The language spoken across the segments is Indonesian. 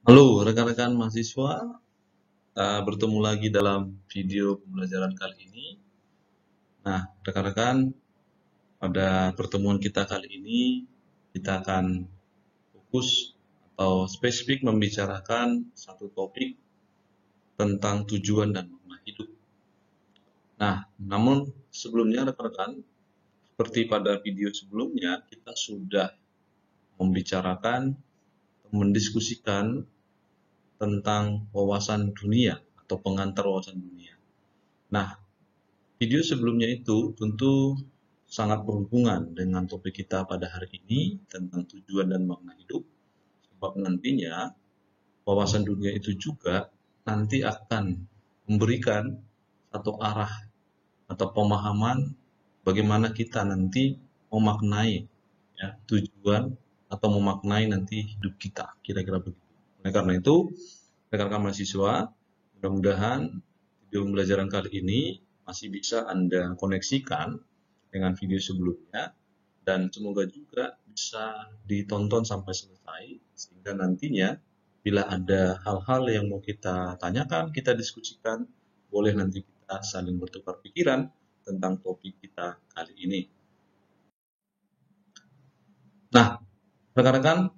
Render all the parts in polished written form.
Halo rekan-rekan mahasiswa, bertemu lagi dalam video pembelajaran kali ini. Nah, rekan-rekan, pada pertemuan kita kali ini, kita akan fokus atau spesifik membicarakan satu topik tentang tujuan dan makna hidup. Nah, namun sebelumnya rekan-rekan, seperti pada video sebelumnya, kita sudah membicarakan, mendiskusikan tentang wawasan dunia atau pengantar wawasan dunia. Nah, video sebelumnya itu tentu sangat berhubungan dengan topik kita pada hari ini tentang tujuan dan makna hidup, sebab nantinya wawasan dunia itu juga nanti akan memberikan satu arah atau pemahaman bagaimana kita nanti memaknai ya, tujuan atau memaknai nanti hidup kita, kira-kira begitu. Nah, karena itu rekan-rekan mahasiswa, mudah-mudahan video pembelajaran kali ini masih bisa Anda koneksikan dengan video sebelumnya dan semoga juga bisa ditonton sampai selesai sehingga nantinya bila ada hal-hal yang mau kita tanyakan, kita diskusikan, boleh nanti kita saling bertukar pikiran tentang topik kita kali ini. Nah, rekan-rekan,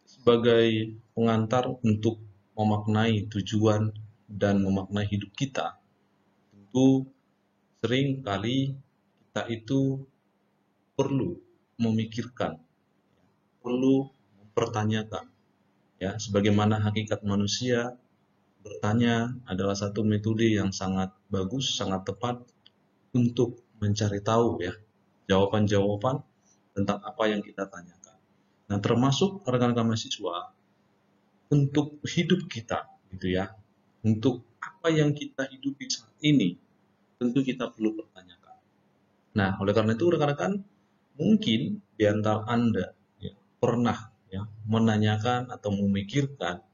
sebagai pengantar untuk memaknai tujuan dan memaknai hidup kita, tentu sering kali kita itu perlu memikirkan, perlu mempertanyakan, ya, sebagaimana hakikat manusia bertanya adalah satu metode yang sangat bagus, sangat tepat untuk mencari tahu ya jawaban-jawaban tentang apa yang kita tanyakan. Nah, termasuk rekan-rekan mahasiswa untuk hidup kita, gitu ya, untuk apa yang kita hidupi saat ini, tentu kita perlu pertanyakan. Nah, oleh karena itu rekan-rekan, mungkin di antara Anda ya, pernah ya menanyakan atau memikirkan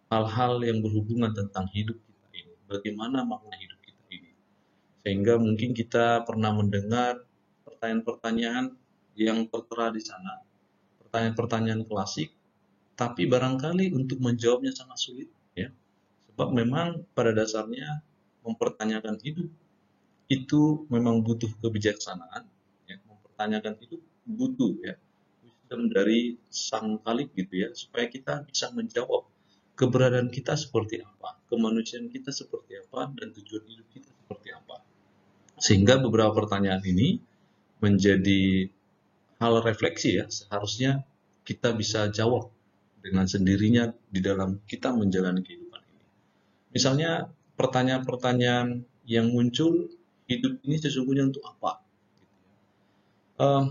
hal-hal yang berhubungan tentang hidup kita ini. Bagaimana makna hidup kita ini? Sehingga mungkin kita pernah mendengar pertanyaan-pertanyaan yang tertera di sana, pertanyaan-pertanyaan klasik, tapi barangkali untuk menjawabnya sangat sulit, ya. Sebab memang pada dasarnya mempertanyakan hidup itu memang butuh kebijaksanaan, ya. Mempertanyakan hidup butuh ya wisdom dari sang khalik gitu ya, supaya kita bisa menjawab keberadaan kita seperti apa, kemanusiaan kita seperti apa, dan tujuan hidup kita seperti apa. Sehingga beberapa pertanyaan ini menjadi hal refleksi ya, seharusnya kita bisa jawab dengan sendirinya di dalam kita menjalani kehidupan ini. Misalnya pertanyaan-pertanyaan yang muncul, hidup ini sesungguhnya untuk apa?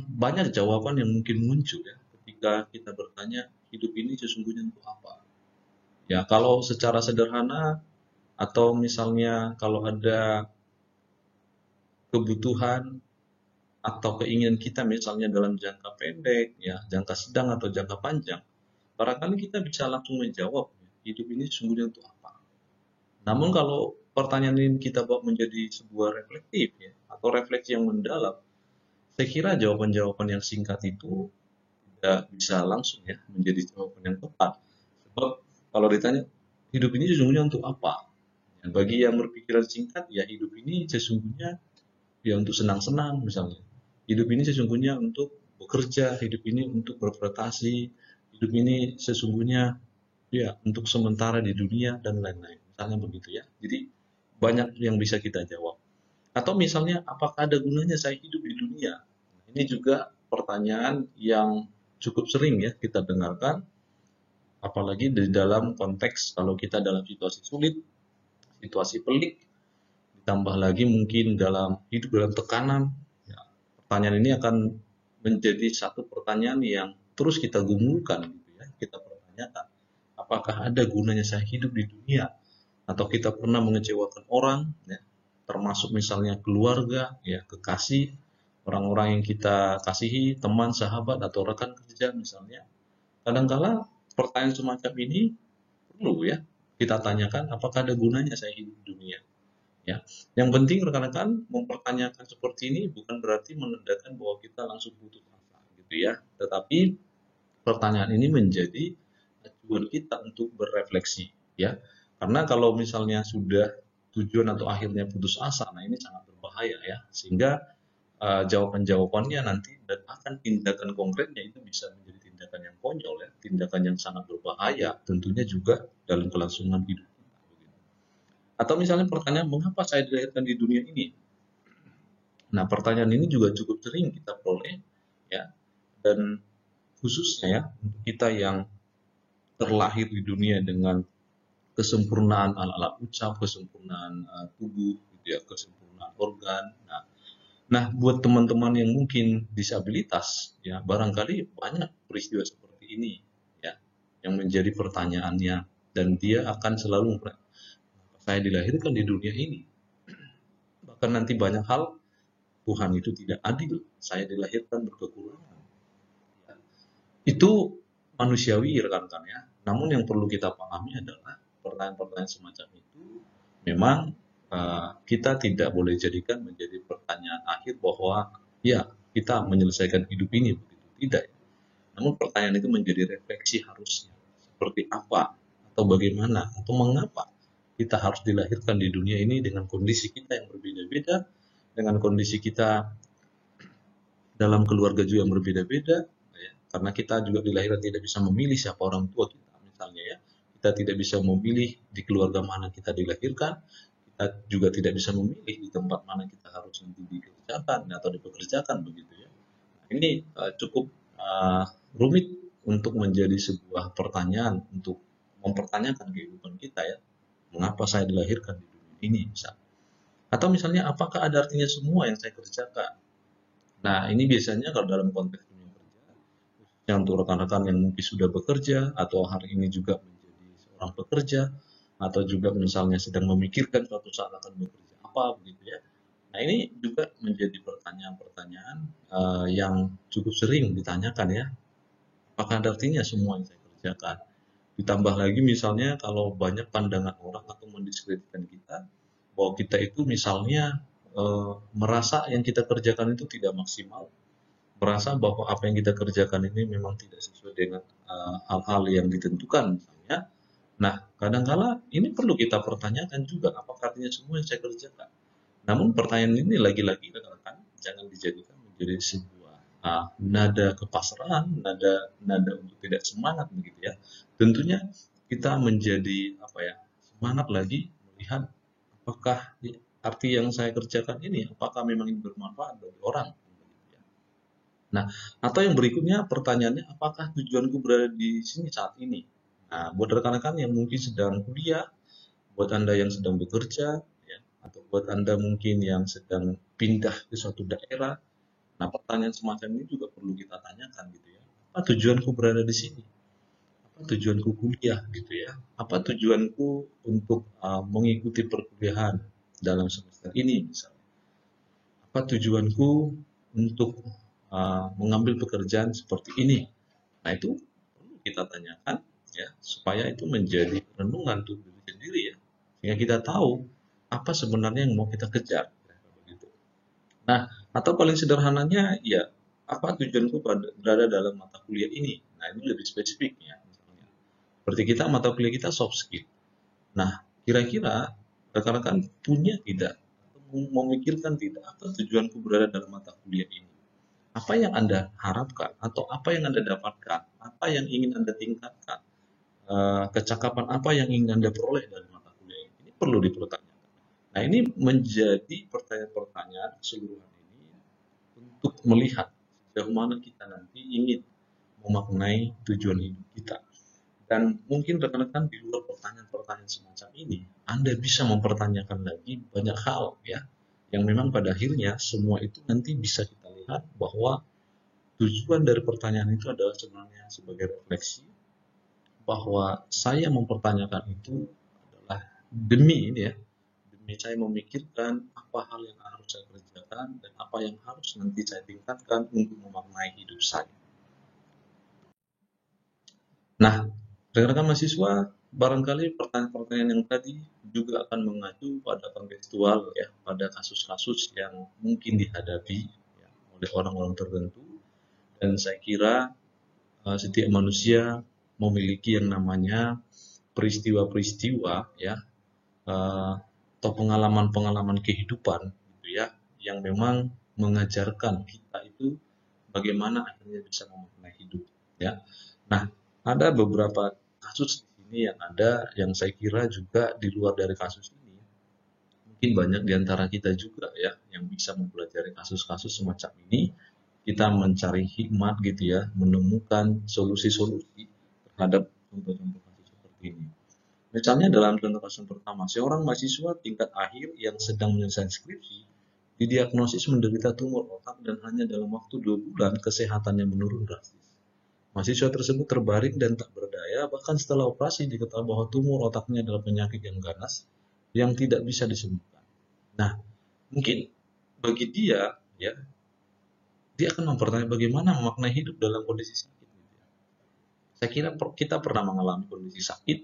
Banyak jawaban yang mungkin muncul ya ketika kita bertanya hidup ini sesungguhnya untuk apa? Ya, kalau secara sederhana atau misalnya kalau ada kebutuhan atau keinginan kita misalnya dalam jangka pendek, ya, jangka sedang atau jangka panjang, barangkali kita bisa langsung menjawab hidup ini sesungguhnya untuk apa. Namun kalau pertanyaan ini kita buat menjadi sebuah reflektif ya, atau refleksi yang mendalam, saya kira jawaban-jawaban yang singkat itu tidak bisa langsung ya menjadi jawaban yang tepat. Sebab kalau ditanya hidup ini sesungguhnya untuk apa? Ya, bagi yang berpikiran singkat, ya hidup ini sesungguhnya ya untuk senang-senang misalnya. Hidup ini sesungguhnya untuk bekerja, hidup ini untuk berprestasi, hidup ini sesungguhnya ya untuk sementara di dunia dan lain-lain. Misalnya begitu ya. Jadi banyak yang bisa kita jawab. Atau misalnya apakah ada gunanya saya hidup di dunia? Ini juga pertanyaan yang cukup sering ya kita dengarkan, apalagi di dalam konteks kalau kita dalam situasi sulit, situasi pelik, ditambah lagi mungkin dalam hidup dalam tekanan. Ya, pertanyaan ini akan menjadi satu pertanyaan yang terus kita gumulkan, gitu ya. Kita pertanyakan, apakah ada gunanya saya hidup di dunia? Atau kita pernah mengecewakan orang, ya, termasuk misalnya keluarga, ya, kekasih, orang-orang yang kita kasihi, teman, sahabat, atau rekan kerja misalnya. Kadangkala pertanyaan semacam ini perlu ya kita tanyakan, apakah ada gunanya saya hidup di dunia? Ya, yang penting rekan-rekan mempertanyakan seperti ini bukan berarti menandakan bahwa kita langsung putus asa, gitu ya. Tetapi pertanyaan ini menjadi tujuan kita untuk berefleksi, ya. Karena kalau misalnya sudah tujuan atau akhirnya putus asa, nah ini sangat berbahaya ya, sehingga jawaban-jawabannya nanti dan akan tindakan konkretnya itu bisa menjadi tindakan yang konyol ya, tindakan yang sangat berbahaya tentunya juga dalam kelangsungan hidup kita. Atau misalnya pertanyaan, mengapa saya dilahirkan di dunia ini? Nah, pertanyaan ini juga cukup sering kita peroleh ya, dan khususnya ya untuk kita yang terlahir di dunia dengan kesempurnaan alat-alat ucap, kesempurnaan tubuh, gitu ya, kesempurnaan organ. Nah, buat teman-teman yang mungkin disabilitas, ya barangkali banyak peristiwa seperti ini, ya, yang menjadi pertanyaannya, dan dia akan selalu saya dilahirkan di dunia ini. Bahkan nanti banyak hal Tuhan itu tidak adil, saya dilahirkan berkekurangan. Itu manusiawi rekan-rekan ya. Namun yang perlu kita pahami adalah pertanyaan-pertanyaan semacam itu memang kita tidak boleh jadikan menjadi pertanyaan akhir bahwa ya kita menyelesaikan hidup ini begitu, tidak. Namun pertanyaan itu menjadi refleksi harusnya seperti apa atau bagaimana atau mengapa kita harus dilahirkan di dunia ini dengan kondisi kita yang berbeda-beda, dengan kondisi kita dalam keluarga juga yang berbeda-beda, ya. Karena kita juga dilahirkan tidak bisa memilih siapa orang tua kita, misalnya ya. Kita tidak bisa memilih di keluarga mana kita dilahirkan, kita juga tidak bisa memilih di tempat mana kita harus nanti dikerjakan atau dipekerjakan begitu ya. Nah, ini cukup rumit untuk menjadi sebuah pertanyaan untuk mempertanyakan kehidupan kita ya. Mengapa saya dilahirkan di dunia ini misalnya. Atau misalnya apakah ada artinya semua yang saya kerjakan? Nah, ini biasanya kalau dalam konteks dunia kerja, yang untuk rekan-rekan yang mungkin sudah bekerja atau hari ini juga menjadi seorang pekerja, atau juga misalnya sedang memikirkan suatu saat akan bekerja apa begitu ya. Nah, ini juga menjadi pertanyaan-pertanyaan yang cukup sering ditanyakan ya. Apakah ada artinya semua yang saya kerjakan? Ditambah lagi misalnya kalau banyak pandangan orang atau mendiskreditkan kita, bahwa kita itu misalnya merasa yang kita kerjakan itu tidak maksimal, merasa bahwa apa yang kita kerjakan ini memang tidak sesuai dengan hal-hal yang ditentukan misalnya. Nah, kadang-kala ini perlu kita pertanyakan juga, apakah artinya semua yang saya kerjakan? Namun pertanyaan ini lagi-lagi rekan-rekan jangan dijadikan menjadi sebuah nada kepasrahan, nada untuk tidak semangat begitu ya. Tentunya kita menjadi semangat lagi melihat apakah arti yang saya kerjakan ini apakah memang ini bermanfaat bagi orang. Nah, atau yang berikutnya pertanyaannya, apakah tujuanku berada di sini saat ini? Nah, buat rekan-rekan yang mungkin sedang kuliah, buat Anda yang sedang bekerja, ya, atau buat Anda mungkin yang sedang pindah ke suatu daerah, nah pertanyaan semacam ini juga perlu kita tanyakan gitu ya. Apa tujuanku berada di sini? Apa tujuanku kuliah gitu ya? Apa tujuanku untuk mengikuti perkuliahan dalam semester ini misalnya? Apa tujuanku untuk mengambil pekerjaan seperti ini? Nah, itu perlu kita tanyakan ya, supaya itu menjadi renungan untuk diri sendiri ya, sehingga kita tahu apa sebenarnya yang mau kita kejar begitu. Nah, atau paling sederhananya ya, apa tujuanku berada dalam mata kuliah ini? Nah, ini lebih spesifik ya, misalnya seperti kita mata kuliah kita soft skill. Nah, kira-kira rekan-rekan punya tidak atau memikirkan tidak apa tujuanku berada dalam mata kuliah ini? Apa yang Anda harapkan atau apa yang Anda dapatkan, apa yang ingin Anda tingkatkan, kecakapan apa yang ingin Anda peroleh dari mata kuliah ini perlu dipertanyakan. Nah, ini menjadi pertanyaan-pertanyaan keseluruhan ini untuk melihat sejauh mana kita nanti ingin memaknai tujuan hidup kita. Dan mungkin rekan-rekan di luar pertanyaan-pertanyaan semacam ini, Anda bisa mempertanyakan lagi banyak hal ya, yang memang pada akhirnya semua itu nanti bisa kita lihat bahwa tujuan dari pertanyaan itu adalah sebenarnya sebagai refleksi bahwa saya mempertanyakan itu adalah demi ini ya, demi saya memikirkan apa hal yang harus saya kerjakan dan apa yang harus nanti saya tingkatkan untuk memaknai hidup saya. Nah, rekan-rekan mahasiswa, barangkali pertanyaan-pertanyaan yang tadi juga akan mengacu pada kontekstual ya, pada kasus-kasus yang mungkin dihadapi ya, oleh orang-orang tertentu. Dan saya kira setiap manusia memiliki yang namanya peristiwa-peristiwa ya, atau pengalaman-pengalaman kehidupan gitu ya, yang memang mengajarkan kita itu bagaimana akhirnya bisa memaknai hidup ya. Nah, ada beberapa kasus di sini yang ada yang saya kira juga di luar dari kasus ini mungkin banyak di antara kita juga ya yang bisa mempelajari kasus-kasus semacam ini, kita mencari hikmat gitu ya, menemukan solusi-solusi terhadap contoh-contoh kasus seperti ini. Misalnya dalam contoh kasus pertama, seorang mahasiswa tingkat akhir yang sedang menyelesaikan skripsi didiagnosis menderita tumor otak dan hanya dalam waktu 2 bulan kesehatannya menurun drastis. Mahasiswa tersebut terbaring dan tak berdaya, bahkan setelah operasi diketahui bahwa tumor otaknya adalah penyakit yang ganas yang tidak bisa disembuhkan. Nah, mungkin bagi dia, ya, dia akan mempertanyakan bagaimana memaknai hidup dalam kondisi sakit. Saya kira kita pernah mengalami kondisi sakit,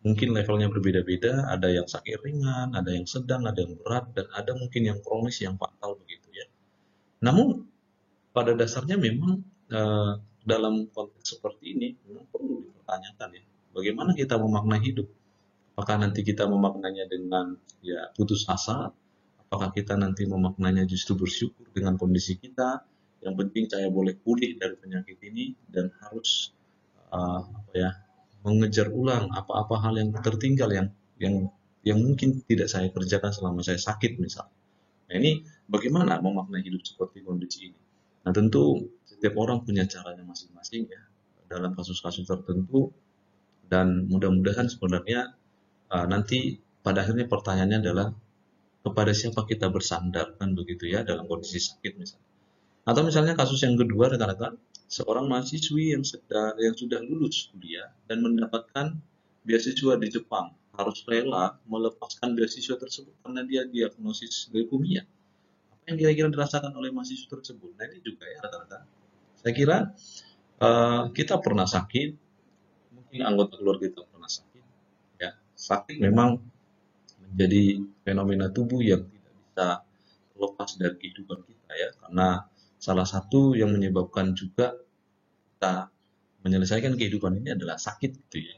mungkin levelnya berbeda-beda, ada yang sakit ringan, ada yang sedang, ada yang berat, dan ada mungkin yang kronis, yang fatal begitu ya. Namun pada dasarnya memang dalam konteks seperti ini memang perlu dipertanyakan ya, bagaimana kita memaknai hidup. Apakah nanti kita memaknainya dengan ya putus asa? Apakah kita nanti memaknainya justru bersyukur dengan kondisi kita? Yang penting saya boleh pulih dari penyakit ini dan harus apa ya, mengejar ulang apa-apa hal yang tertinggal yang yang mungkin tidak saya kerjakan selama saya sakit misalnya. Nah, ini bagaimana memaknai hidup seperti kondisi ini? Nah, tentu setiap orang punya caranya masing-masing ya dalam kasus-kasus tertentu, dan mudah-mudahan sebenarnya nanti pada akhirnya pertanyaannya adalah kepada siapa kita bersandar kan begitu ya dalam kondisi sakit misalnya. Atau misalnya kasus yang kedua rekan-rekan, seorang mahasiswi yang sudah lulus kuliah dan mendapatkan beasiswa di Jepang harus rela melepaskan beasiswa tersebut karena dia diagnosis leukemia. Apa yang kira-kira dirasakan oleh mahasiswa tersebut? Nah, ini juga ya rekan-rekan. Saya kira kita pernah sakit, mungkin anggota keluarga kita pernah sakit. Ya, sakit memang menjadi fenomena tubuh yang tidak bisa terlepas dari kehidupan kita ya, karena salah satu yang menyebabkan juga kita menyelesaikan kehidupan ini adalah sakit gitu ya.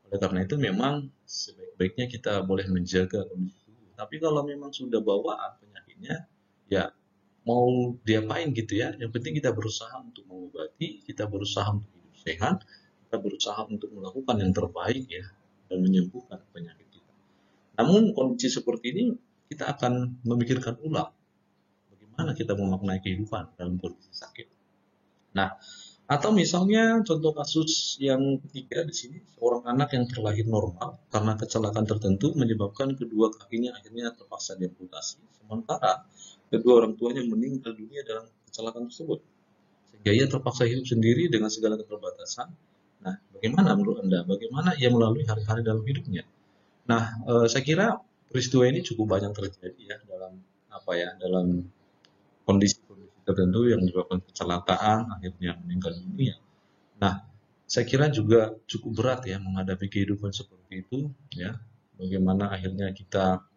Oleh karena itu memang sebaik-baiknya kita boleh menjaga kondisi tubuh. Tapi kalau memang sudah bawaan penyakitnya, ya mau diapain gitu ya. Yang penting kita berusaha untuk mengobati, kita berusaha untuk hidup sehat, kita berusaha untuk melakukan yang terbaik ya dan menyembuhkan penyakit kita. Namun kondisi seperti ini kita akan memikirkan ulang bagaimana kita memaknai kehidupan dalam kondisi sakit. Nah, atau misalnya contoh kasus yang ketiga di sini, seorang anak yang terlahir normal karena kecelakaan tertentu menyebabkan kedua kakinya akhirnya terpaksa diamputasi, sementara kedua orang tuanya meninggal dunia dalam kecelakaan tersebut. Sehingga ia terpaksa hidup sendiri dengan segala keterbatasan. Nah, bagaimana menurut Anda? Bagaimana ia melalui hari-hari dalam hidupnya? Nah, saya kira peristiwa ini cukup banyak terjadi ya dalam dalam kondisi-kondisi tertentu yang menyebabkan kecelakaan akhirnya meninggal dunia. Nah, saya kira juga cukup berat ya menghadapi kehidupan seperti itu ya. Bagaimana akhirnya kita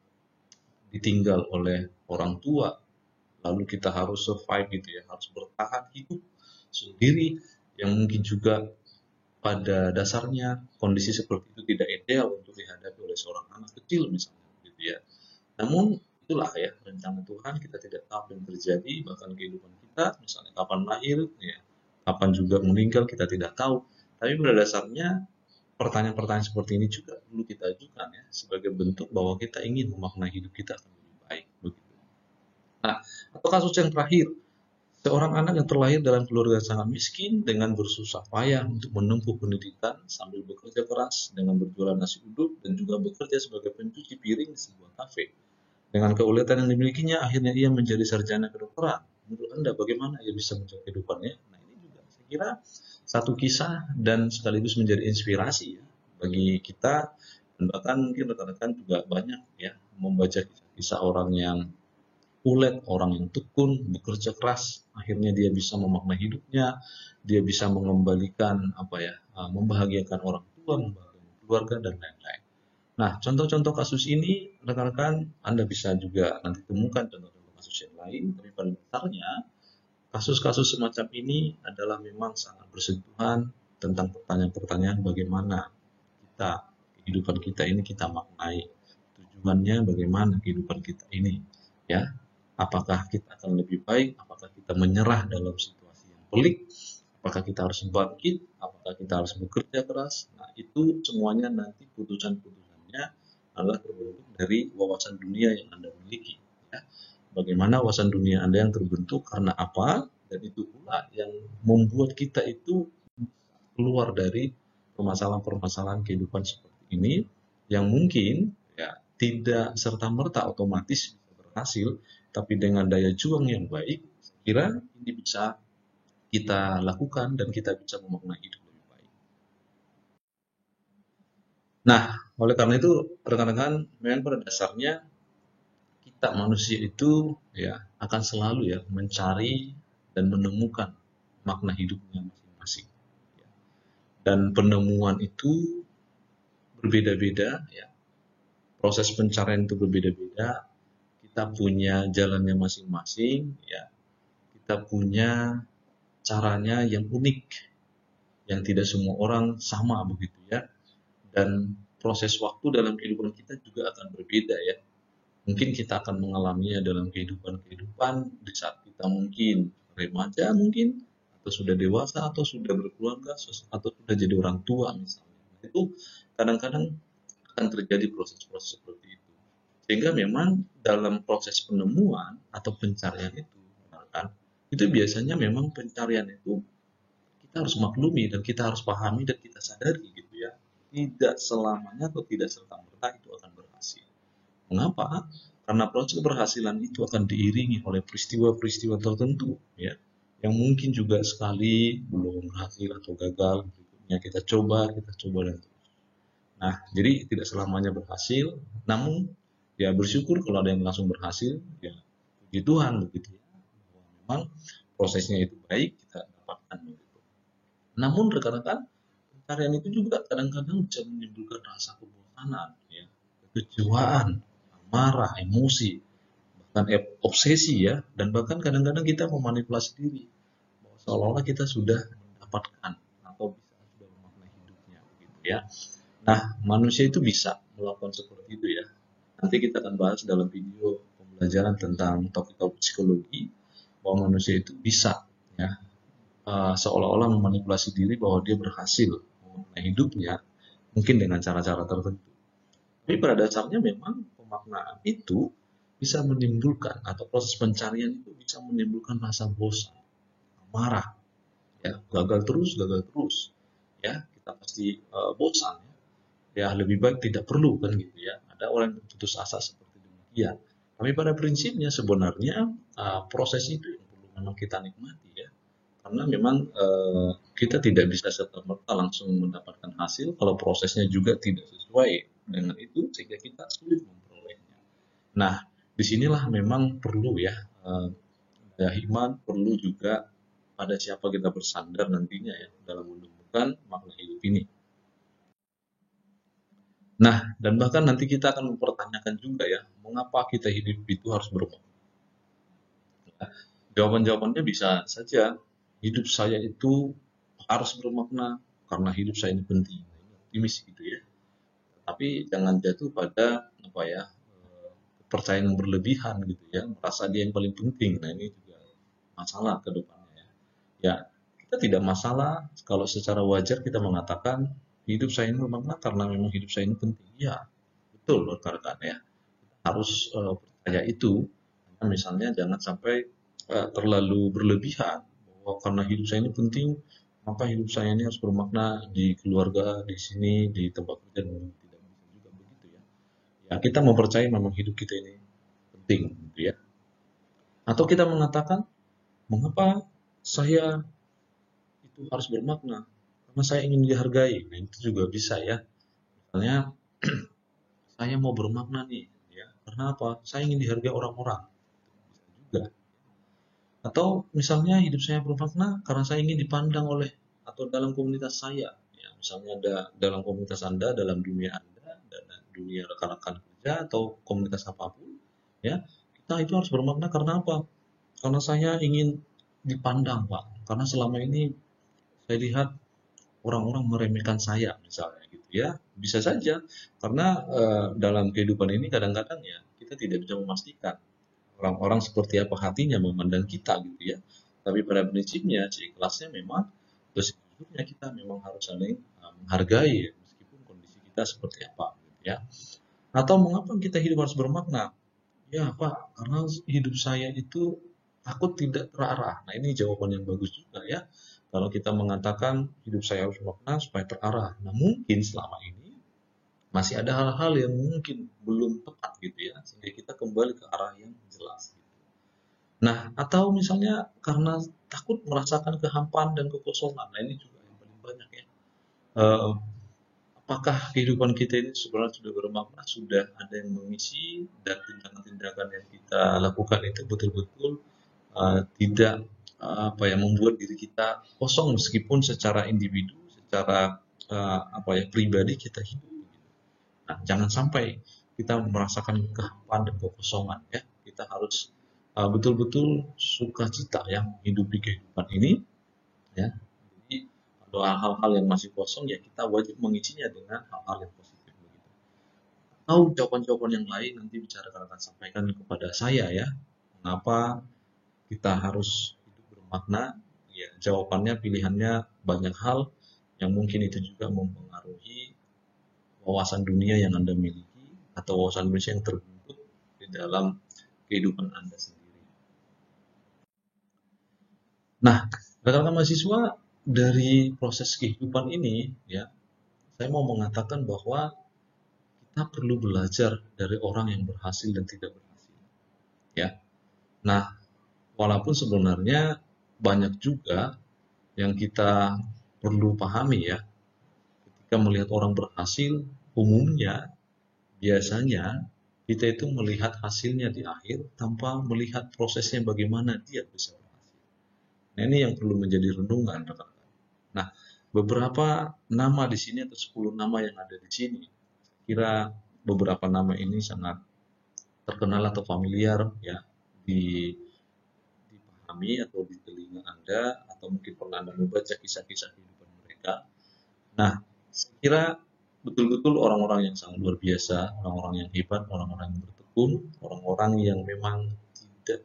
ditinggal oleh orang tua, lalu kita harus survive gitu ya, harus bertahan hidup sendiri, yang mungkin juga pada dasarnya kondisi seperti itu tidak ideal untuk dihadapi oleh seorang anak kecil misalnya gitu ya. Namun itulah ya rencana Tuhan, kita tidak tahu yang terjadi, bahkan kehidupan kita misalnya kapan lahir ya, kapan juga meninggal kita tidak tahu. Tapi pada dasarnya pertanyaan-pertanyaan seperti ini juga perlu kita ajukan ya sebagai bentuk bahwa kita ingin memaknai hidup kita akan lebih baik begitu. Nah, atau kasus yang terakhir, seorang anak yang terlahir dalam keluarga sangat miskin dengan bersusah payah untuk menempuh pendidikan sambil bekerja keras dengan berjualan nasi uduk dan juga bekerja sebagai pencuci piring di sebuah kafe. Dengan keuletan yang dimilikinya, akhirnya ia menjadi sarjana kedokteran. Menurut Anda bagaimana ia bisa menjaga kehidupannya? Nah, ini juga saya kira satu kisah dan sekaligus menjadi inspirasi ya bagi kita, dan bahkan mungkin rekan-rekan juga banyak ya membaca kisah-kisah orang yang ulet, orang yang tekun, bekerja keras, akhirnya dia bisa memaknai hidupnya, dia bisa mengembalikan membahagiakan orang tua, membahagiakan keluarga dan lain-lain. Nah, contoh-contoh kasus ini rekan-rekan Anda bisa juga nanti temukan contoh-contoh kasus yang lain, tapi pada dasarnya kasus-kasus semacam ini adalah memang sangat bersentuhan tentang pertanyaan-pertanyaan bagaimana kehidupan kita ini kita maknai, tujuannya bagaimana kehidupan kita ini, ya. Apakah kita akan lebih baik, apakah kita menyerah dalam situasi yang pelik, apakah kita harus bangkit, apakah kita harus bekerja keras. Nah, itu semuanya nanti putusan-putusannya adalah terbentuk dari wawasan dunia yang Anda miliki, ya. Bagaimana wawasan dunia Anda yang terbentuk, karena apa, dan itu pula yang membuat kita itu keluar dari permasalahan-permasalahan kehidupan seperti ini yang mungkin ya tidak serta-merta otomatis bisa berhasil, tapi dengan daya juang yang baik, saya kira ini bisa kita lakukan dan kita bisa memaknai hidup lebih baik. Nah, oleh karena itu rekan-rekan, memang pada dasarnya kita manusia itu ya akan selalu ya mencari dan menemukan makna hidupnya masing-masing. Dan penemuan itu berbeda-beda ya. Proses pencarian itu berbeda-beda. Kita punya jalannya masing-masing ya. Kita punya caranya yang unik, yang tidak semua orang sama begitu ya. Dan proses waktu dalam kehidupan kita juga akan berbeda ya. Mungkin kita akan mengalaminya dalam kehidupan di saat kita mungkin remaja mungkin, atau sudah dewasa, atau sudah berkeluarga, atau sudah jadi orang tua misalnya. Itu kadang-kadang akan terjadi proses-proses seperti itu. Sehingga memang dalam proses penemuan atau pencarian itu, kan, itu biasanya memang pencarian itu kita harus maklumi dan kita harus pahami dan kita sadari gitu ya. Tidak selamanya atau tidak serta-merta itu akan berhasil. Mengapa? Karena proses keberhasilan itu akan diiringi oleh peristiwa-peristiwa tertentu ya, yang mungkin juga sekali belum berhasil atau gagal, berikutnya kita coba dan terus. Nah, jadi tidak selamanya berhasil, namun ya bersyukur kalau ada yang langsung berhasil, ya puji Tuhan begitu ya. Memang prosesnya itu baik, kita dapatkan begitu. Namun rekan-rekan, pencarian itu juga kadang-kadang bisa menimbulkan rasa kebosanan, ya, kekecewaan, marah, emosi, bahkan obsesi ya, dan bahkan kadang-kadang kita memanipulasi diri bahwa seolah-olah kita sudah mendapatkan atau bisa sudah memaknai hidupnya begitu ya. Nah, manusia itu bisa melakukan seperti itu ya. Nanti kita akan bahas dalam video pembelajaran tentang topik-topik psikologi bahwa manusia itu bisa ya seolah-olah memanipulasi diri bahwa dia berhasil memaknai hidupnya mungkin dengan cara-cara tertentu. Tapi pada dasarnya memang pemaknaan itu bisa menimbulkan atau proses pencarian itu bisa menimbulkan rasa bosan, marah, ya gagal terus, ya kita pasti bosan ya, lebih baik tidak perlu kan gitu ya. Ada orang yang putus asa seperti demikian. Tapi pada prinsipnya sebenarnya proses itu yang perlu memang kita nikmati ya. Karena memang kita tidak bisa serta-merta langsung mendapatkan hasil kalau prosesnya juga tidak sesuai dengan itu sehingga kita sulit memperolehnya. Nah, disinilah memang perlu ya daya iman, perlu juga pada siapa kita bersandar nantinya ya dalam menemukan makna hidup ini. Nah, dan bahkan nanti kita akan mempertanyakan juga ya, mengapa kita hidup itu harus bermakna? Nah, jawaban-jawabannya bisa saja, hidup saya itu harus bermakna karena hidup saya ini penting. Optimis gitu ya. Tapi jangan jatuh pada apa ya, kepercayaan yang berlebihan gitu ya, merasa dia yang paling penting. Nah, ini juga masalah ke depannya ya. Ya, kita tidak masalah kalau secara wajar kita mengatakan hidup saya ini bermakna karena memang hidup saya ini penting. Ya, betul rekan-rekan ya. Harus percaya itu. Karena misalnya jangan sampai terlalu berlebihan bahwa karena hidup saya ini penting, maka hidup saya ini harus bermakna di keluarga, di sini, di tempat kerja, dan tidak bisa juga begitu ya. Ya, kita mempercayai memang hidup kita ini penting gitu ya. Atau kita mengatakan, mengapa saya itu harus bermakna? Karena saya ingin dihargai. Nah, itu juga bisa ya. Misalnya saya mau bermakna nih, ya. Karena apa? Saya ingin dihargai orang-orang. Bisa juga. Atau misalnya hidup saya bermakna karena saya ingin dipandang oleh atau dalam komunitas saya. Ya, misalnya ada dalam komunitas Anda, dalam dunia Anda, dan dunia rekan-rekan kerja atau komunitas apapun, ya kita itu harus bermakna karena apa? Karena saya ingin dipandang, Pak. Karena selama ini saya lihat orang-orang meremehkan saya misalnya gitu ya. Bisa saja karena dalam kehidupan ini kadang-kadang ya kita tidak bisa memastikan orang-orang seperti apa hatinya memandang kita gitu ya. Tapi pada prinsipnya seikhlasnya memang terus sejujurnya kita memang harus saling menghargai ya, meskipun kondisi kita seperti apa gitu ya. Atau mengapa kita hidup harus bermakna? Ya Pak, karena hidup saya itu takut tidak terarah. Nah ini jawaban yang bagus juga ya. Kalau kita mengatakan hidup saya harus bermakna supaya terarah. Nah mungkin selama ini masih ada hal-hal yang mungkin belum tepat gitu ya. Sehingga kita kembali ke arah yang jelas. Nah, atau misalnya karena takut merasakan kehampaan dan kekosongan. Nah ini juga yang paling banyak ya. Eh, Apakah kehidupan kita ini sebenarnya sudah bermakna, sudah ada yang mengisi, dan tindakan-tindakan yang kita lakukan itu betul-betul tidak apa ya membuat diri kita kosong meskipun secara individu, secara apa ya pribadi kita hidup. Nah, jangan sampai kita merasakan kehampaan dan kekosongan ya. Kita harus betul-betul sukacita yang hidup di kehidupan ini ya. Jadi kalau hal-hal yang masih kosong ya kita wajib mengisinya dengan hal-hal yang positif begitu. Atau jawaban-jawaban yang lain nanti bisa rekan-rekan sampaikan kepada saya ya. Mengapa kita harus hidup bermakna? Ya, jawabannya pilihannya banyak hal yang mungkin itu juga mempengaruhi wawasan dunia yang Anda miliki atau wawasan dunia yang terbentuk di dalam kehidupan Anda sendiri. Nah, rekan-rekan mahasiswa dari proses kehidupan ini ya, saya mau mengatakan bahwa kita perlu belajar dari orang yang berhasil dan tidak berhasil. Ya, nah walaupun sebenarnya banyak juga yang kita perlu pahami ya, ketika melihat orang berhasil, umumnya biasanya kita itu melihat hasilnya di akhir tanpa melihat prosesnya bagaimana dia bisa berhasil. Nah, ini yang perlu menjadi renungan rekan-rekan. Nah, beberapa nama di sini atau 10 nama yang ada di sini, kira beberapa nama ini sangat terkenal atau familiar ya di dipahami atau di telinga Anda atau mungkin pernah Anda membaca kisah-kisah kehidupan mereka. Nah, saya kira betul-betul orang-orang yang sangat luar biasa, orang-orang yang hebat, orang-orang yang bertekun, orang-orang yang memang tidak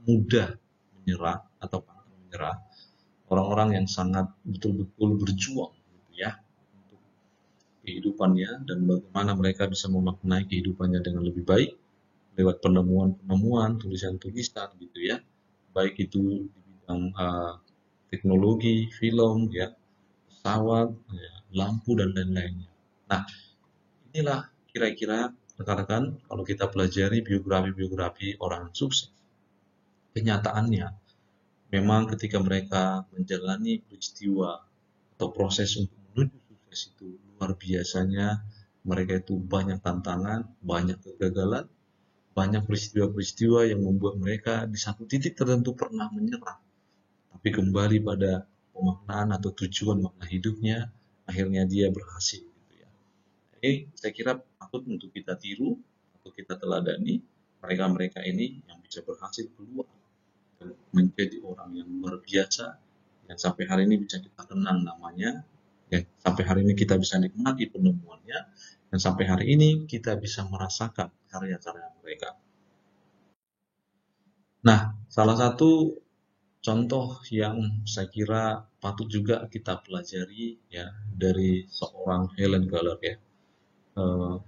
mudah menyerah atau pantang menyerah, orang-orang yang sangat betul-betul berjuang gitu ya untuk kehidupannya dan bagaimana mereka bisa memaknai kehidupannya dengan lebih baik lewat penemuan-penemuan, tulisan-tulisan gitu ya, baik itu di bidang teknologi, film, ya, pesawat, ya, lampu dan lain-lainnya. Nah, inilah kira-kira rekan-rekan kalau kita pelajari biografi-biografi orang sukses. Kenyataannya, memang ketika mereka menjalani peristiwa atau proses untuk menuju sukses itu luar biasanya mereka itu banyak tantangan, banyak kegagalan, banyak peristiwa-peristiwa yang membuat mereka di satu titik tertentu pernah menyerah, tapi kembali pada pemaknaan atau tujuan makna hidupnya, akhirnya dia berhasil. Gitu ya. Jadi saya kira patut untuk kita tiru atau kita teladani mereka-mereka ini yang bisa berhasil keluar dan menjadi orang yang luar biasa yang sampai hari ini bisa kita kenang namanya, yang sampai hari ini kita bisa nikmati penemuannya, dan sampai hari ini kita bisa merasakan karya-karya mereka. Nah, salah satu contoh yang saya kira patut juga kita pelajari ya dari seorang Helen Keller ya.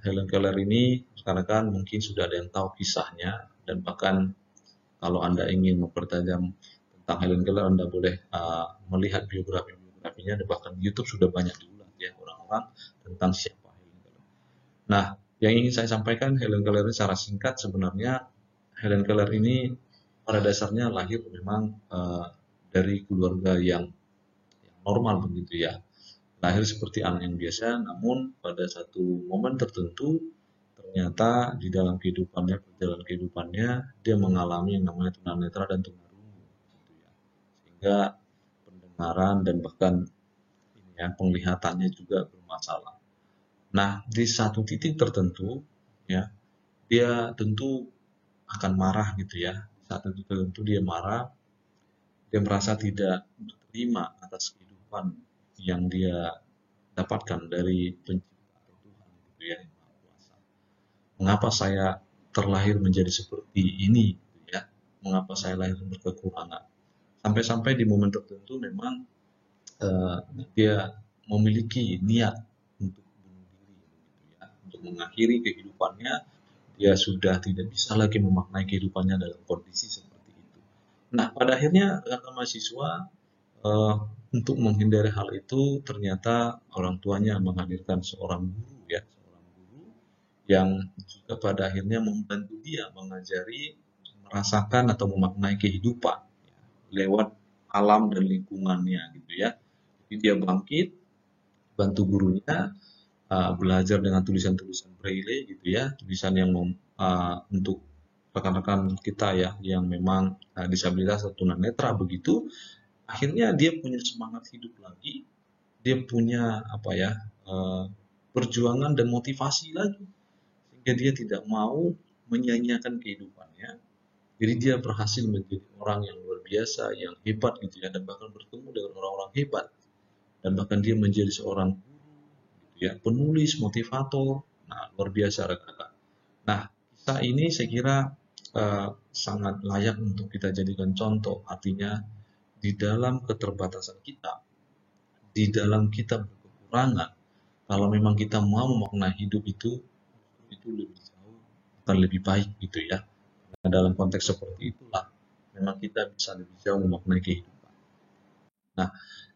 Helen Keller ini rekan-rekan mungkin sudah ada yang tahu kisahnya dan bahkan kalau Anda ingin mempertajam tentang Helen Keller Anda boleh melihat biografinya dan bahkan di YouTube sudah banyak diulas ya orang-orang tentang siapa Helen Keller. Nah, yang ingin saya sampaikan Helen Keller ini secara singkat sebenarnya Helen Keller ini pada dasarnya lahir memang dari keluarga yang normal begitu ya. Lahir seperti anak yang biasa, namun pada satu momen tertentu ternyata di dalam kehidupannya, perjalanan kehidupannya, dia mengalami yang namanya tunanetra dan tunarungu, gitu ya. Sehingga pendengaran dan bahkan ini ya, penglihatannya juga bermasalah. Nah, di satu titik tertentu, ya, dia tentu akan marah gitu ya. Di satu titik tertentu dia marah, dia merasa tidak berterima atas kehidupan yang dia dapatkan dari pencipta atau Tuhan gitu ya, yang Maha Kuasa. Mengapa saya terlahir menjadi seperti ini gitu ya? Mengapa saya lahir berkekurangan? Sampai-sampai di momen tertentu memang dia memiliki niat untuk bunuh diri gitu ya, untuk mengakhiri kehidupannya. Dia sudah tidak bisa lagi memaknai kehidupannya dalam kondisi seperti itu. Nah, pada akhirnya kakak mahasiswa eh, untuk menghindari hal itu ternyata orang tuanya menghadirkan seorang guru ya, seorang guru yang juga pada akhirnya membantu dia mengajari, merasakan atau memaknai kehidupan ya, lewat alam dan lingkungannya gitu ya. Jadi dia bangkit, bantu gurunya belajar dengan tulisan-tulisan braille gitu ya, tulisan yang untuk rekan-rekan kita ya yang memang disabilitas atau tunanetra begitu. Akhirnya dia punya semangat hidup lagi, dia punya apa ya, perjuangan dan motivasi lagi, sehingga dia tidak mau menyanyiakan kehidupannya. Jadi dia berhasil menjadi orang yang luar biasa, yang hebat gitu ya, dan bahkan bertemu dengan orang-orang hebat, dan bahkan dia menjadi seorang ya, penulis, motivator. Nah, luar biasa rekan-rekan. Nah, kisah ini saya kira sangat layak untuk kita jadikan contoh. Artinya di dalam keterbatasan kita, di dalam kita berkekurangan, kalau memang kita mau memaknai hidup itu lebih jauh, akan lebih baik gitu ya. Nah, dalam konteks seperti itulah, memang kita bisa lebih jauh memaknai kehidupan. Nah,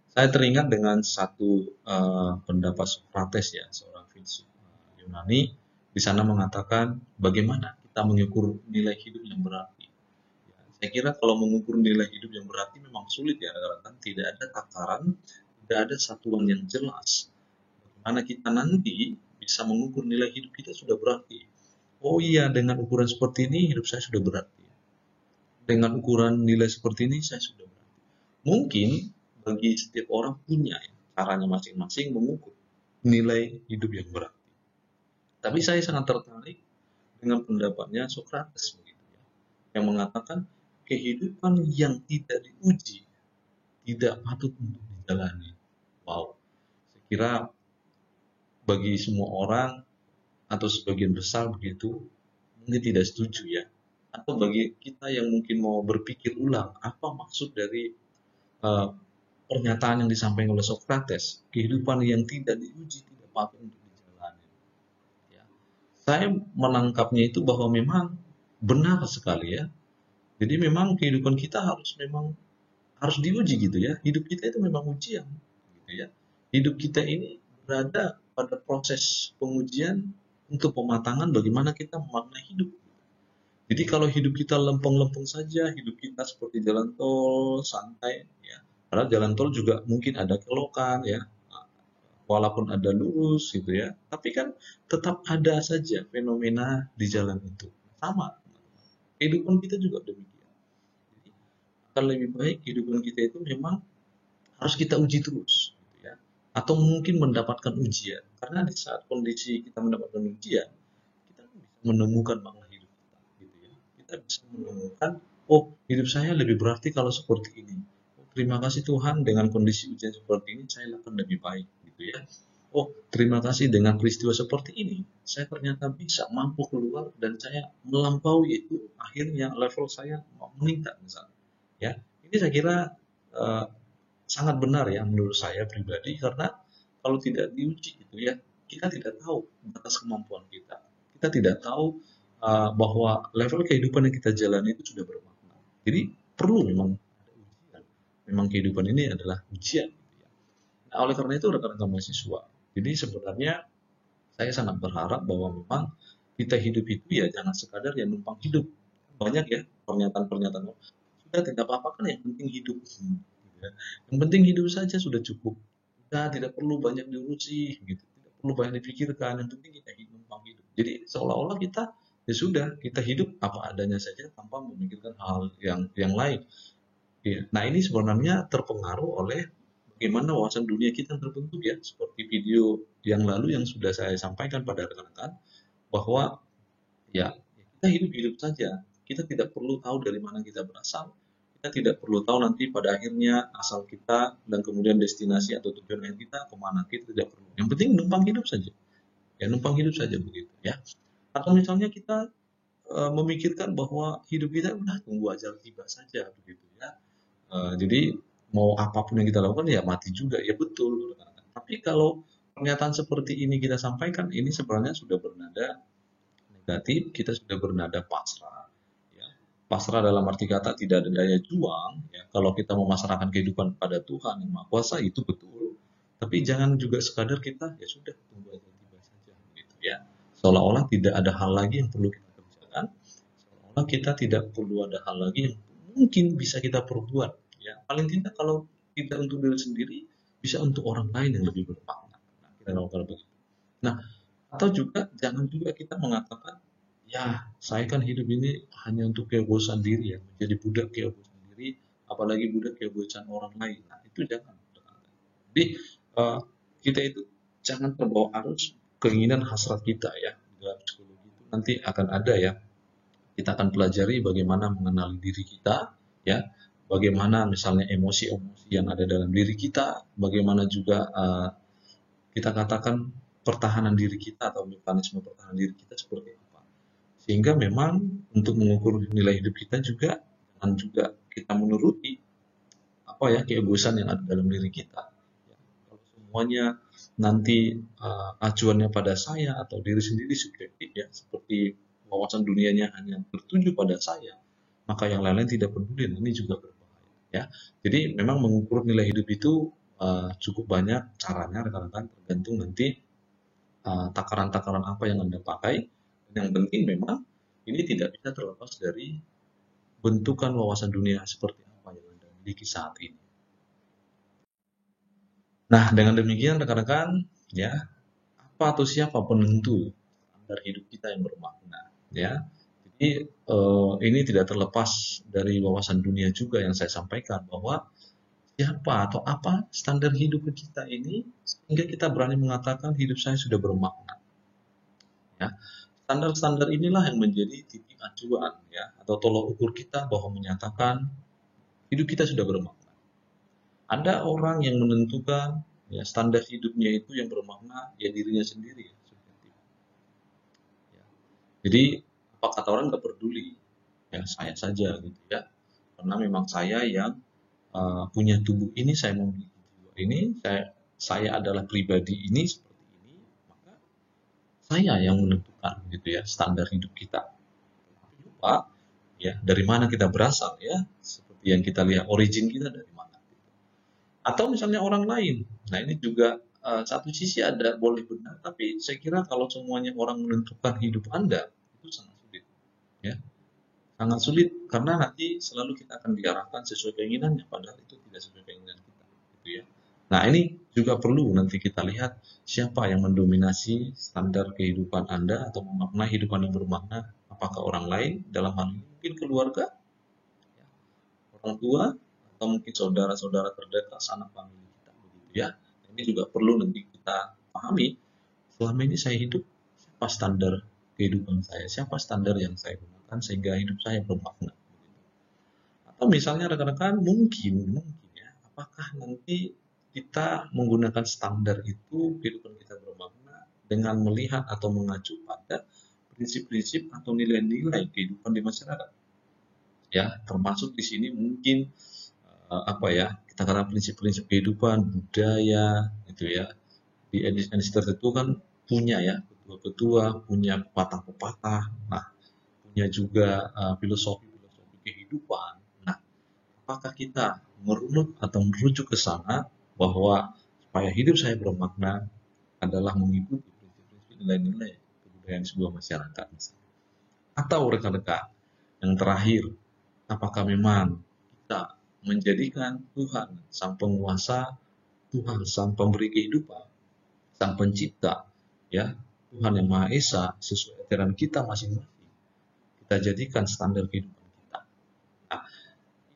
saya teringat dengan satu pendapat Socrates ya, seorang filsuf Yunani, di sana mengatakan bagaimana kita mengukur nilai hidup yang berarti. Ya, saya kira kalau mengukur nilai hidup yang berarti memang sulit ya, karena tidak ada takaran, tidak ada satuan yang jelas. Bagaimana kita nanti bisa mengukur nilai hidup kita sudah berarti. Oh iya, dengan ukuran seperti ini hidup saya sudah berarti. Dengan ukuran nilai seperti ini saya sudah berarti. Mungkin bagi setiap orang punya ya, caranya masing-masing mengukur nilai hidup yang berarti. Tapi saya sangat tertarik dengan pendapatnya Socrates begitu ya, yang mengatakan kehidupan yang tidak diuji tidak patut untuk dijalani. Wow, saya kira bagi semua orang atau sebagian besar begitu mungkin tidak setuju ya. Atau bagi kita yang mungkin mau berpikir ulang apa maksud dari uh, pernyataan yang disampaikan oleh Socrates, kehidupan yang tidak diuji tidak patut untuk dijalani. Ya. Saya menangkapnya itu bahwa memang benar sekali ya. Jadi memang kehidupan kita harus diuji gitu ya. Hidup kita itu memang ujian gitu ya. Hidup kita ini berada pada proses pengujian untuk pematangan bagaimana kita memaknai hidup. Jadi kalau hidup kita lempeng-lempeng saja, hidup kita seperti jalan tol santai ya. Padahal jalan tol juga mungkin ada kelokan ya, walaupun ada lurus gitu ya, tapi kan tetap ada saja fenomena di jalan itu. Sama, kehidupan kita juga demikian. Jadi akan lebih baik kehidupan kita itu memang harus kita uji terus, gitu ya. Atau mungkin mendapatkan ujian, karena di saat kondisi kita mendapatkan ujian, kita bisa menemukan makna hidup kita, gitu ya. Kita bisa menemukan, oh hidup saya lebih berarti kalau seperti ini. Oh, terima kasih Tuhan dengan kondisi ujian seperti ini saya akan lebih baik, gitu ya. Oh, terima kasih dengan peristiwa seperti ini, saya ternyata bisa mampu keluar dan saya melampaui itu, akhirnya level saya meningkat misalnya. Ya, ini saya kira eh, sangat benar ya menurut saya pribadi karena kalau tidak diuji gitu ya kita tidak tahu batas kemampuan kita, kita tidak tahu bahwa level kehidupan yang kita jalani itu sudah bermakna. Jadi perlu memang ada ujian, memang kehidupan ini adalah ujian gitu ya. Nah, oleh karena itu rekan-rekan mahasiswa, jadi sebenarnya saya sangat berharap bahwa memang kita hidup itu ya jangan sekadar ya numpang hidup. Banyak ya pernyataan-pernyataan, sudah tidak apa-apa kan yang penting hidup. Ya. Yang penting hidup saja sudah cukup. Sudah tidak perlu banyak diurusi gitu. Tidak perlu banyak dipikirkan, yang penting kita hidup, numpang hidup. Jadi seolah-olah kita ya sudah, kita hidup apa adanya saja tanpa memikirkan hal yang lain. Ya. Nah, ini sebenarnya terpengaruh oleh bagaimana wawasan dunia kita terbentuk ya, seperti video yang lalu yang sudah saya sampaikan pada rekan-rekan bahwa ya kita hidup-hidup saja. Kita tidak perlu tahu dari mana kita berasal, Kita tidak perlu tahu nanti pada akhirnya asal kita dan kemudian destinasi atau tujuan akhir kita kemana, kita tidak perlu. Yang penting numpang hidup saja, ya numpang hidup saja begitu ya. Atau misalnya kita memikirkan bahwa hidup kita udah tunggu ajal tiba saja begitu ya. Jadi mau apapun yang kita lakukan ya mati juga, ya betul. Tapi kalau pernyataan seperti ini kita sampaikan, ini sebenarnya sudah bernada negatif, kita sudah bernada pasrah. Ya. Pasrah dalam arti kata tidak ada daya juang. Ya. Kalau kita memasrahkan kehidupan pada Tuhan yang Maha Kuasa itu betul. Tapi jangan juga sekadar kita ya sudah tunggu aja tiba saja gitu ya. Seolah-olah tidak ada hal lagi yang perlu kita kerjakan. Seolah-olah kita tidak perlu ada hal lagi yang mungkin bisa kita perbuat. Ya. Paling tidak kalau tidak untuk diri sendiri, bisa untuk orang lain yang lebih bermakna. Nah, kita lakukan begitu. Nah, atau juga jangan juga kita mengatakan, ya saya kan hidup ini hanya untuk keegoisan diri ya, menjadi budak keegoisan diri, apalagi budak keegoisan orang lain. Nah itu jangan. Jadi kita itu jangan terbawa arus keinginan hasrat kita ya. Dalam psikologi itu nanti akan ada ya. Kita akan pelajari bagaimana mengenali diri kita ya. Bagaimana misalnya emosi-emosi yang ada dalam diri kita, bagaimana juga kita katakan pertahanan diri kita atau mekanisme pertahanan diri kita seperti apa. Sehingga memang untuk mengukur nilai hidup kita juga jangan juga kita menuruti apa ya keegoisan yang ada dalam diri kita. Ya, kalau semuanya nanti acuannya pada saya atau diri sendiri subjektif ya, seperti wawasan dunianya hanya tertuju pada saya, maka yang lain-lain tidak peduli. Ini juga berbahaya. Ya, jadi memang mengukur nilai hidup itu cukup banyak caranya, rekan-rekan, tergantung nanti takaran-takaran apa yang Anda pakai. Dan yang penting memang ini tidak bisa terlepas dari bentukan wawasan dunia seperti apa yang Anda miliki saat ini. Nah, dengan demikian rekan-rekan, ya, apa atau siapa penentu standar hidup kita yang bermakna, ya. Jadi ini tidak terlepas dari wawasan dunia juga yang saya sampaikan bahwa siapa atau apa standar hidup kita ini sehingga kita berani mengatakan hidup saya sudah bermakna. Ya, standar-standar inilah yang menjadi titik acuan ya atau tolok ukur kita bahwa menyatakan hidup kita sudah bermakna. Ada orang yang menentukan ya standar hidupnya itu yang bermakna ya dirinya sendiri ya, subjektif. Ya. Jadi apa kata orang nggak peduli ya saya saja gitu ya karena memang saya yang punya tubuh ini, saya memiliki jiwa ini, saya adalah pribadi ini seperti ini, maka saya yang menentukan gitu ya standar hidup kita. Tapi lupa ya dari mana kita berasal ya, seperti yang kita lihat origin kita dari mana. Atau misalnya orang lain. Nah ini juga satu sisi ada boleh benar, tapi saya kira kalau semuanya orang menentukan hidup Anda itu sangat sulit ya. Sangat sulit karena nanti selalu kita akan diarahkan sesuai keinginannya padahal itu tidak sesuai keinginan kita gitu ya. Nah ini juga perlu nanti kita lihat siapa yang mendominasi standar kehidupan Anda atau memaknai hidupan yang bermakna, apakah orang lain dalam hal ini mungkin keluarga, ya, orang tua, atau mungkin saudara-saudara terdekat sanak famili kita begitu ya. Ini juga perlu nanti kita pahami selama ini saya hidup siapa standar kehidupan saya, siapa standar yang saya gunakan sehingga hidup saya bermakna. Atau misalnya rekan-rekan mungkin ya, apakah nanti kita menggunakan standar itu kehidupan kita bermakna dengan melihat atau mengacu pada prinsip-prinsip atau nilai-nilai kehidupan di masyarakat. Ya, termasuk di sini mungkin apa ya kita katakan prinsip-prinsip kehidupan budaya gitu ya di etnis tertentu kan punya ya petua-petua, punya pepatah-pepatah, nah punya juga filosofi-filosofi kehidupan. Nah, apakah kita merunut atau merujuk ke sana bahwa supaya hidup saya bermakna adalah mengikuti prinsip-prinsip nilai-nilai kebudayaan sebuah masyarakat misalnya. Atau rekan-rekan yang terakhir, apakah memang kita menjadikan Tuhan sang penguasa, Tuhan sang pemberi kehidupan, sang pencipta, ya Tuhan yang Maha Esa sesuai ajaran kita masing-masing, kita jadikan standar kehidupan kita. Nah,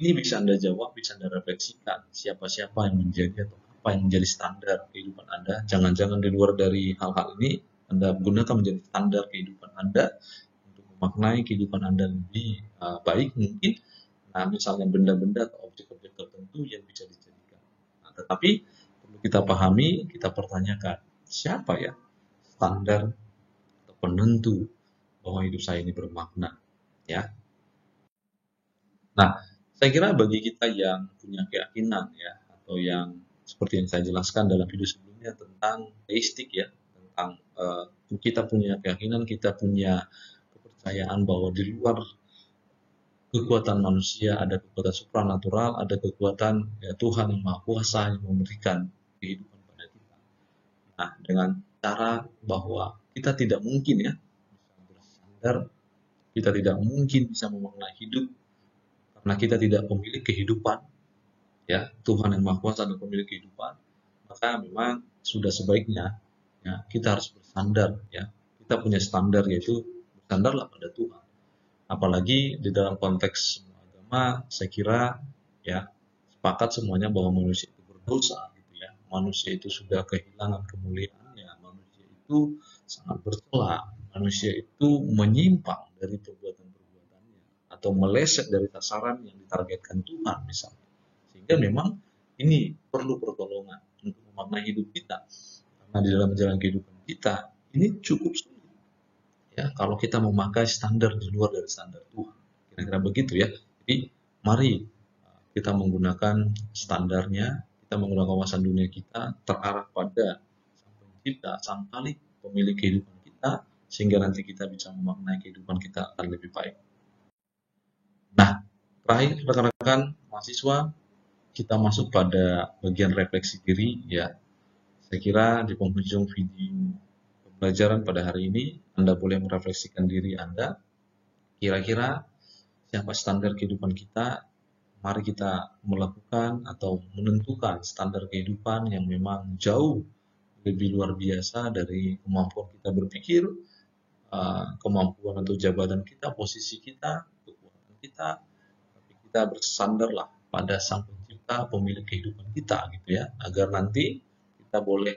ini bisa Anda jawab, bisa Anda refleksikan siapa-siapa yang menjadi atau apa yang menjadi standar kehidupan Anda. Jangan-jangan di luar dari hal-hal ini Anda gunakan menjadi standar kehidupan Anda untuk memaknai kehidupan Anda lebih baik mungkin. Nah, misalnya benda-benda atau objek-objek tertentu yang bisa dijadikan. Nah, tetapi perlu kita pahami, kita pertanyakan, siapa ya standar atau penentu bahwa hidup saya ini bermakna, ya. Nah, saya kira bagi kita yang punya keyakinan ya, atau yang seperti yang saya jelaskan dalam video sebelumnya tentang teistik ya, tentang kita punya keyakinan, kita punya kepercayaan bahwa di luar kekuatan manusia ada kekuatan supranatural, ada kekuatan ya, Tuhan yang Maha Kuasa yang memberikan kehidupan pada kita. Nah, dengan cara bahwa kita tidak mungkin ya bisa bersandar, kita tidak mungkin bisa memaknai hidup karena kita tidak memiliki kehidupan, ya Tuhan yang Maha Kuasa adalah pemilik kehidupan, maka memang sudah sebaiknya ya kita harus bersandar ya, kita punya standar yaitu bersandarlah pada Tuhan. Apalagi di dalam konteks agama, saya kira ya sepakat semuanya bahwa manusia itu berdosa gitu ya, manusia itu sudah kehilangan kemuliaannya, manusia itu sangat bercela, manusia itu menyimpang dari perbuatan-perbuatannya atau meleset dari sasaran yang ditargetkan Tuhan misalnya. Sehingga memang ini perlu pertolongan untuk memaknai hidup kita. Karena di dalam menjalani kehidupan kita, ini cukup sulit. Ya, kalau kita memakai standar di luar dari standar Tuhan. Kira-kira begitu ya. Jadi, mari kita menggunakan standarnya, kita menggunakan wawasan dunia kita terarah pada Sang Pencipta, Sang Khalik, pemilik kehidupan kita, sehingga nanti kita bisa memaknai kehidupan kita akan lebih baik. Nah, terakhir rekan-rekan mahasiswa, kita masuk pada bagian refleksi diri ya. Saya kira di penghujung video pembelajaran pada hari ini, Anda boleh merefleksikan diri Anda. Kira-kira siapa standar kehidupan kita? Mari kita melakukan atau menentukan standar kehidupan yang memang jauh lebih luar biasa dari kemampuan kita berpikir, kemampuan atau jabatan kita, posisi kita, kekuatan kita, tapi kita bersandarlah pada Sang Pencipta, pemilik kehidupan kita, gitu ya, agar nanti kita boleh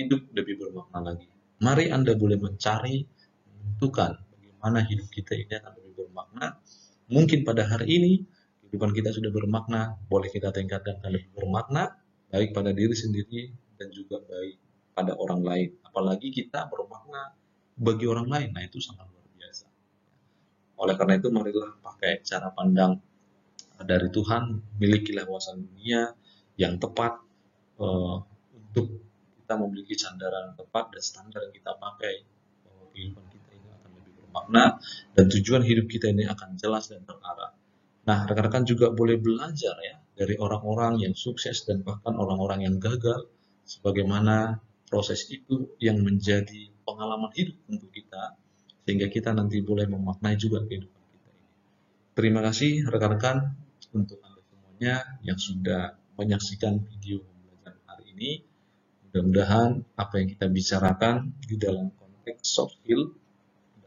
hidup lebih bermakna lagi. Mari Anda boleh mencari, menentukan bagaimana hidup kita ini akan lebih bermakna. Mungkin pada hari ini kehidupan kita sudah bermakna, boleh kita tingkatkan lebih bermakna, baik pada diri sendiri dan juga baik pada orang lain. Apalagi kita bermakna bagi orang lain, nah itu sangat luar biasa. Oleh karena itu, marilah pakai cara pandang dari Tuhan, milikilah wawasan dunia yang tepat untuk kita memiliki sandaran tepat dan standar yang kita pakai bahwa kehidupan kita ini akan lebih bermakna dan tujuan hidup kita ini akan jelas dan terarah. Nah, rekan-rekan juga boleh belajar ya dari orang-orang yang sukses dan bahkan orang-orang yang gagal, sebagaimana proses itu yang menjadi pengalaman hidup untuk kita, sehingga kita nanti boleh memaknai juga kehidupan kita ini. Terima kasih rekan-rekan untuk Anda semuanya yang sudah menyaksikan video pembelajaran hari ini. Mudah-mudahan apa yang kita bicarakan di dalam konteks soft skill,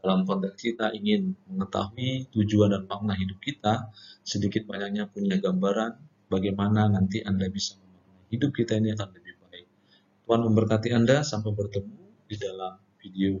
dalam konteks kita ingin mengetahui tujuan dan makna hidup kita, sedikit banyaknya punya gambaran bagaimana nanti Anda bisa memaknai hidup kita ini akan lebih baik. Tuhan memberkati Anda, sampai bertemu di dalam video